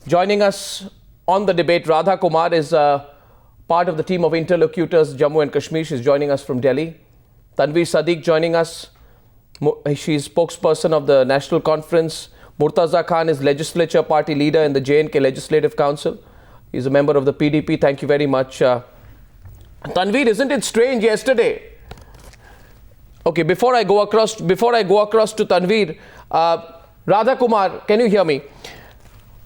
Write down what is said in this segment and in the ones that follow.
Joining us on the debate, Radha Kumar is part of the team of interlocutors, Jammu and Kashmir. She's joining us from Delhi. Tanveer Sadiq joining us. She's spokesperson of the National Conference. Murtaza Khan is legislature party leader in the J&K Legislative Council. He's a member of the PDP. Thank you very much. Tanveer, isn't it strange yesterday? Okay, before I go across to Tanveer, Radha Kumar, can you hear me?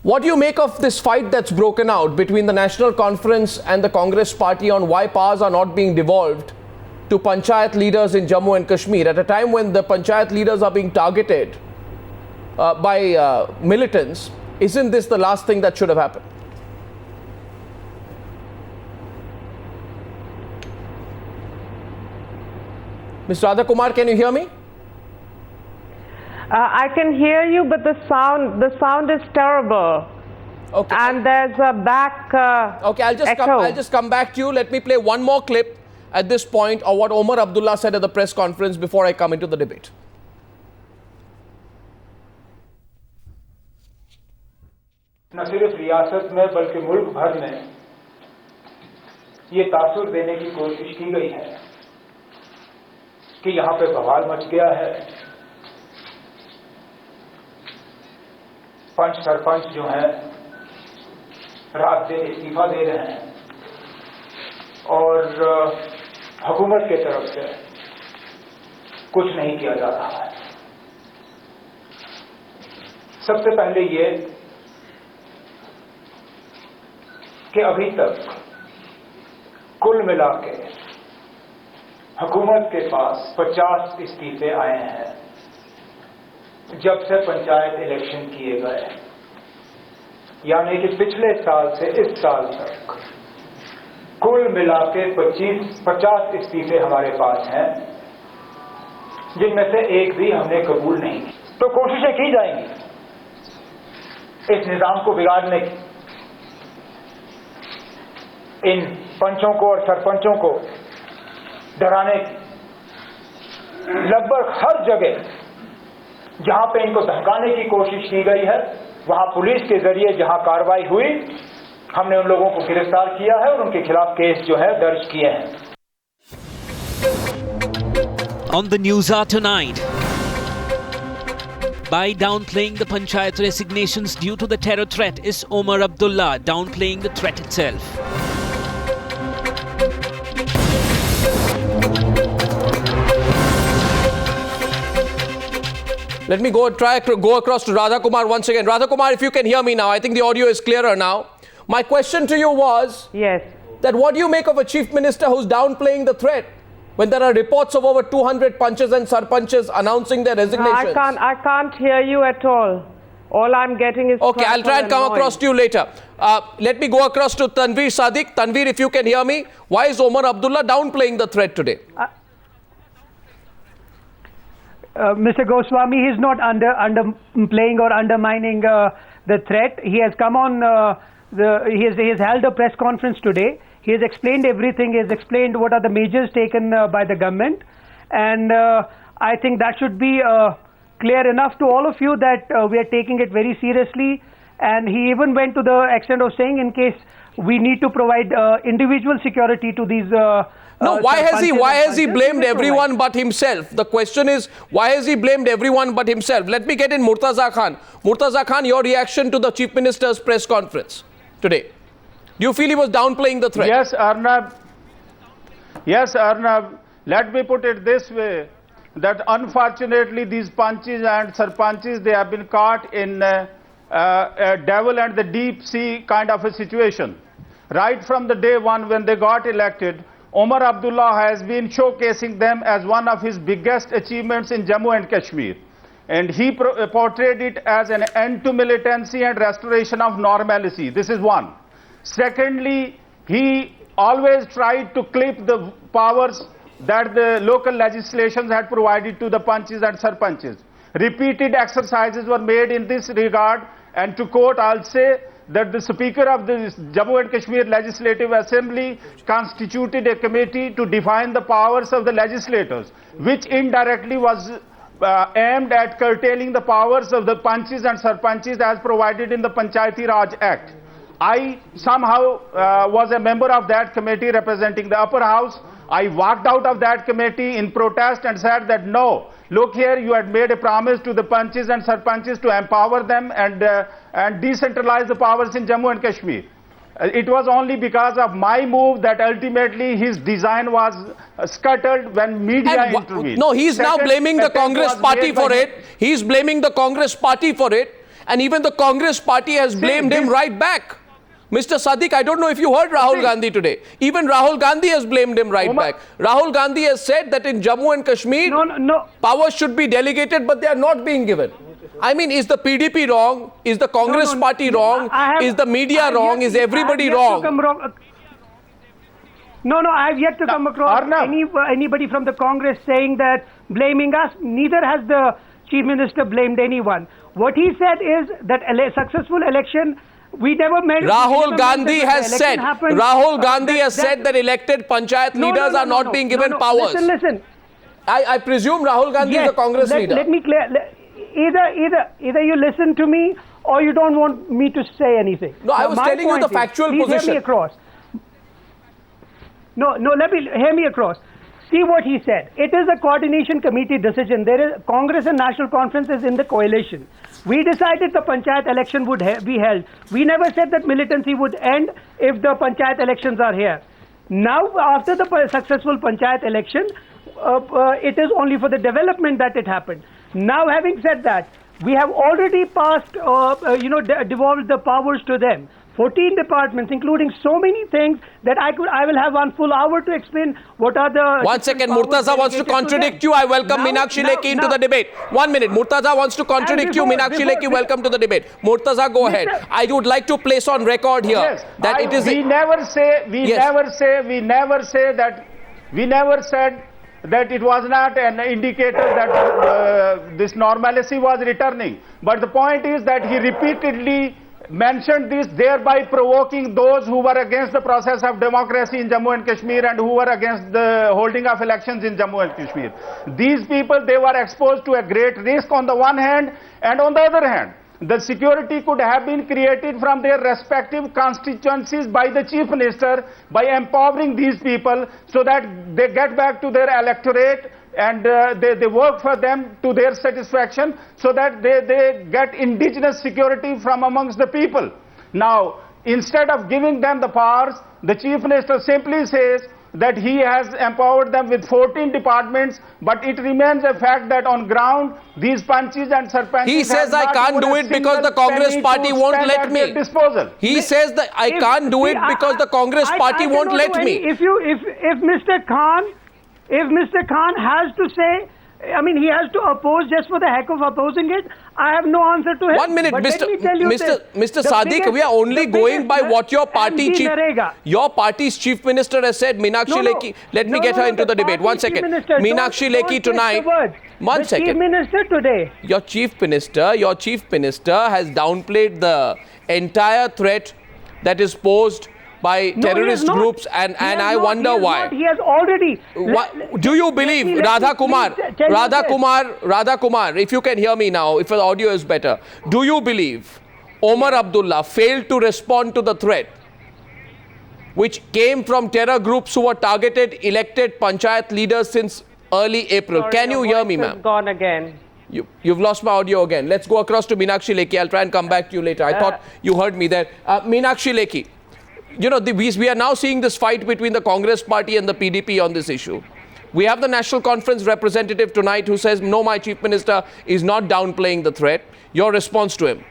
What do you make of this fight that's broken out between the National Conference and the Congress party on why powers are not being devolved to Panchayat leaders in Jammu and Kashmir at a time when the Panchayat leaders are being targeted by militants? Isn't this the last thing that should have happened? Ms. Radha Kumar, can you hear me? I can hear you, but the sound is terrible. Okay. And there's a back okay, I'll just come back to you. Let me play one more clip at this point of what Omar Abdullah said at the press conference before I come into the debate. न सिर्फ रियासत में बल्कि मुल्क भर में ये तासुर देने की कोशिश की गई है कि यहाँ पे बवाल मच गया है, पंच सरपंच जो हैं रात दिन इस्तीफा दे रहे हैं और हुकूमत के तरफ से कुछ नहीं किया जा रहा है। सबसे पहले ये कि अभी तक कुल मिला के हुकूमत के पास 50 इस्तीफे आए हैं जब से पंचायत इलेक्शन किए गए, यानी कि पिछले साल से इस साल तक कुल मिला के 50 इस्तीफे हमारे पास हैं, जिनमें से एक भी हमने कबूल नहीं की। तो कोशिशें की जाएंगी इस निजाम को बिगाड़ने की, इन पंचों को और सरपंचों को डराने की। लगभग हर जगह जहां पे इनको धमकाने की कोशिश की गई है, वहां पुलिस के जरिए जहां कार्रवाई हुई, हमने उन लोगों को गिरफ्तार किया है और उनके खिलाफ केस जो है दर्ज किए हैं। On the Newshour tonight, by downplaying the Panchayat resignations due to the terror threat, is Omar Abdullah downplaying the threat itself? Let me go across to Radha Kumar once again. Radha Kumar, if you can hear me now, I think the audio is clearer now. My question to you was, yes, that what do you make of a chief minister who's downplaying the threat when there are reports of over 200 punches and sarpanches announcing their resignations? I can't hear you at all. All I'm getting is okay, I'll try and come across to you later. Let me go across to Tanveer Sadiq. Tanveer, if you can hear me, why is Omar Abdullah downplaying the threat today? Mr. Goswami, he is not underplaying or undermining the threat. He has come on, he has held a press conference today. He has explained everything. He has explained what are the measures taken by the government. And I think that should be clear enough to all of you that we are taking it very seriously. And he even went to the extent of saying, in case we need to provide individual security to these no, why has he blamed everyone but himself? The question is, why has he blamed everyone but himself? Let me get in Murtaza Khan. Murtaza Khan, your reaction to the Chief Minister's press conference today. Do you feel he was downplaying the threat? Yes, Arnab. Yes, Arnab. Let me put it this way, that unfortunately these panches and sarpanches, they have been caught in a devil and the deep sea kind of a situation. Right from the day one when they got elected, Omar Abdullah has been showcasing them as one of his biggest achievements in Jammu and Kashmir. And he portrayed it as an end to militancy and restoration of normalcy. This is one. Secondly, he always tried to clip the powers that the local legislations had provided to the panches and sarpanches. Repeated exercises were made in this regard, and to quote, I'll say that the Speaker of the Jammu and Kashmir Legislative Assembly constituted a committee to define the powers of the legislators, which indirectly was aimed at curtailing the powers of the panchis and sarpanchis as provided in the Panchayati Raj Act. I somehow was a member of that committee representing the upper house. I walked out of that committee in protest and said that no, look here, you had made a promise to the panchis and sarpanchis to empower them and decentralize the powers in Jammu and Kashmir. It was only because of my move that ultimately his design was scuttled when media intervened. No, he's now blaming the Congress party for it. He's blaming the Congress party for it. And even the Congress party has blamed him right back. Mr. Sadiq, I don't know if you heard Rahul Gandhi today. Even Rahul Gandhi has blamed him right back. Rahul Gandhi has said that in Jammu and Kashmir, powers should be delegated, but they are not being given. I mean, is the PDP wrong? Is the Congress party wrong? Is the media wrong? Is everybody wrong? No, I have yet to come across anybody from the Congress saying that, blaming us. Neither has the Chief Minister blamed anyone. What he said is that a successful election, we never made. Rahul Gandhi has said. Rahul Gandhi has said that elected panchayat leaders are not being given powers. Listen. I presume Rahul Gandhi is a Congress leader. Let me clear. Either you listen to me or you don't want me to say anything. No, I was telling you the factual position. Hear me across. No, hear me across. See what he said. It is a coordination committee decision. There is Congress and National Conference is in the coalition. We decided the panchayat election would be held. We never said that militancy would end if the panchayat elections are here. Now, after the successful panchayat election, it is only for the development that it happened. Now, having said that, we have already passed, devolved the powers to them. 14 departments, including so many things that I will have 1 full hour to explain what are the... 1 second, Murtaza wants to contradict you. I welcome Meenakshi Lekhi into the debate. 1 minute, Murtaza wants to contradict you. Meenakshi Lekhi, welcome to the debate. Murtaza, go ahead. I would like to place on record here that it is... We never said that it was not an indicator that this normalcy was returning. But the point is that he repeatedly mentioned this, thereby provoking those who were against the process of democracy in Jammu and Kashmir and who were against the holding of elections in Jammu and Kashmir. These people, they were exposed to a great risk on the one hand, and on the other hand, the security could have been created from their respective constituencies by the Chief Minister by empowering these people so that they get back to their electorate and they work for them to their satisfaction so that they get indigenous security from amongst the people. Now, instead of giving them the powers, the Chief Minister simply says that he has empowered them with 14 departments, but it remains a fact that on ground, these panchis and sarpanchis... He says, I can't do it because the Congress party won't let me. He says that I can't do it because the Congress party won't let me. If Mr. Khan has to say, I mean, he has to oppose just for the heck of opposing it, I have no answer to him. 1 minute, Mr. Sadiq, we are only going by what your party your party's Chief Minister has said. Meenakshi Lekhi, let me get her into the debate. 1 second. Meenakshi Lekhi tonight. 1 second. Chief Minister today. Your Chief Minister has downplayed the entire threat that is posed by terrorist groups, and I wonder why. He has already... Do you believe, Radha Kumar, if you can hear me now, if the audio is better, do you believe Omar Abdullah failed to respond to the threat which came from terror groups who were targeted elected panchayat leaders since early April? Sorry, can you hear me, ma'am? Gone again. You've lost my audio again. Let's go across to Meenakshi Lekhi. I'll try and come back to you later. I thought you heard me there. Meenakshi Lekhi. You know, we are now seeing this fight between the Congress party and the PDP on this issue. We have the National Conference representative tonight who says, no, my Chief Minister is not downplaying the threat. Your response to him?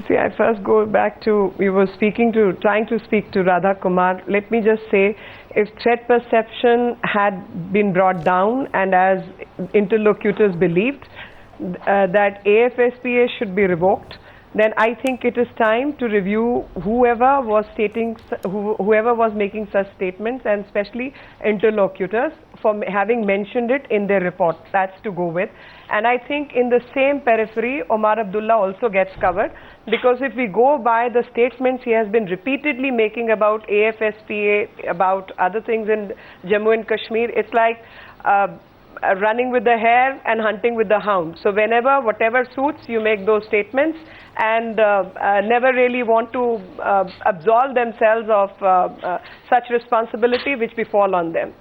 See, I first go back to, we were trying to speak to Radha Kumar. Let me just say, if threat perception had been brought down and as interlocutors believed that AFSPA should be revoked, then I think it is time to review whoever was making such statements, and especially interlocutors for having mentioned it in their report. That's to go with. And I think in the same periphery, Omar Abdullah also gets covered, because if we go by the statements he has been repeatedly making about AFSPA, about other things in Jammu and Kashmir, it's like running with the hare and hunting with the hound. So whenever, whatever suits, you make those statements, and never really want to absolve themselves of such responsibility which befall on them.